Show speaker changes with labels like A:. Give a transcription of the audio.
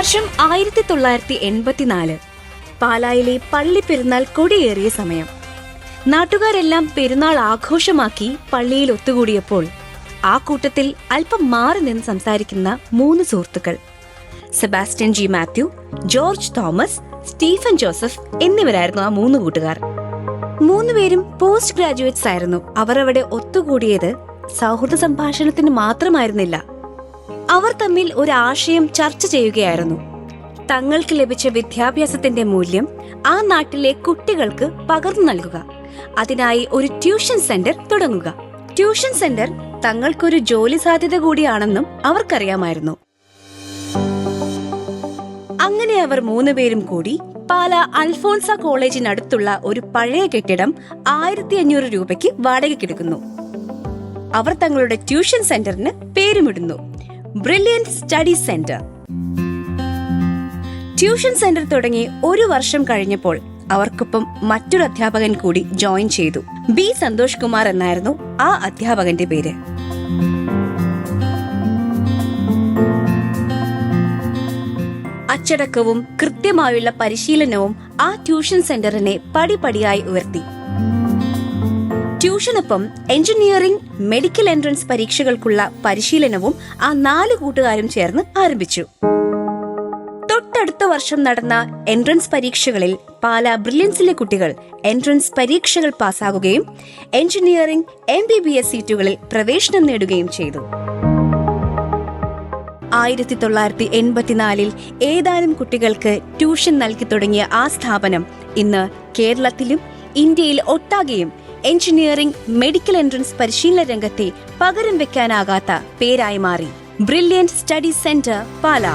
A: വർഷം 1984. പാലായിലെ പള്ളിപ്പെരുന്നാൾ കൊടിയേറിയ സമയം. നാട്ടുകാരെല്ലാം പെരുന്നാൾ ആഘോഷമാക്കി പള്ളിയിൽ ഒത്തുകൂടിയപ്പോൾ ആ കൂട്ടത്തിൽ അല്പം മാറി നിന്ന് സംസാരിക്കുന്ന 3 സുഹൃത്തുക്കൾ. Sebastian G Mathew, George Thomas, Stephen Joseph എന്നിവരായിരുന്നു ആ 3 കൂട്ടുകാർ. 3 പേരും പോസ്റ്റ് ഗ്രാജുവേറ്റ്സ് ആയിരുന്നു. അവർ അവിടെ ഒത്തുകൂടിയത് സൗഹൃദ സംഭാഷണത്തിന് മാത്രമായിരുന്നില്ല. അവർ തമ്മിൽ ഒരു ആശയം ചർച്ച ചെയ്യുകയായിരുന്നു. തങ്ങൾക്ക് ലഭിച്ച വിദ്യാഭ്യാസത്തിന്റെ മൂല്യം ആ നാട്ടിലെ കുട്ടികൾക്ക് പകർന്നു നൽകുക. അതിനായി ഒരു ട്യൂഷൻ സെന്റർ തുടങ്ങുക. ട്യൂഷൻ സെന്റർ തങ്ങൾക്കൊരു ജോലി സാധ്യത കൂടിയാണെന്നും അവർക്കറിയാമായിരുന്നു. അങ്ങനെ അവർ 3 പേരും കൂടി പാല അൽഫോൺസ കോളേജിനടുത്തുള്ള ഒരു പഴയ കെട്ടിടം 1500 രൂപയ്ക്ക് വാടകയ്ക്കെടുക്കുന്നു. അവർ തങ്ങളുടെ ട്യൂഷൻ സെന്ററിന് പേരുമിടുന്നു, brilliant study centre. Tuition centre തുടങ്ങി 1 വർഷം കഴിഞ്ഞപ്പോൾ അവർക്കൊപ്പം മറ്റൊരു അധ്യാപകൻ കൂടി ജോയിൻ ചെയ്തു. ബി സന്തോഷ് കുമാർ എന്നായിരുന്നു ആ അധ്യാപകന്റെ പേര്. അച്ചടക്കവും കൃത്യമായുള്ള പരിശീലനവും ആ ട്യൂഷൻ സെന്ററിനെ പടിപടിയായി ഉയർത്തി. ട്യൂഷനൊപ്പം എഞ്ചിനീയറിംഗ്, മെഡിക്കൽ എൻട്രൻസ് പരീക്ഷകൾക്കുള്ള പരിശീലനവും ആ 4 കൂട്ടുകാരും ചേർന്ന് ആരംഭിച്ചു. തൊട്ടടുത്ത വർഷം നടന്ന എൻട്രൻസ് പരീക്ഷകളിൽ പാല ബ്രില്യൻസിലെ കുട്ടികൾ എൻട്രൻസ് പരീക്ഷകൾ പാസ്സാകുകയും എഞ്ചിനീയറിംഗ്, MBBS സീറ്റുകളിൽ പ്രവേശനം നേടുകയും ചെയ്തു. 1984 ഏതാനും കുട്ടികൾക്ക് ട്യൂഷൻ നൽകി തുടങ്ങിയ ആ സ്ഥാപനം ഇന്ന് കേരളത്തിലും ഇന്ത്യയിൽ ഒട്ടാകെയും എഞ്ചിനീയറിംഗ്, മെഡിക്കൽ എൻട്രൻസ് പരിശീലന രംഗത്തെ പകരം വെക്കാനാകാത്ത പേരായി മാറി. ബ്രില്യന്റ് സ്റ്റഡി സെന്റർ പാല.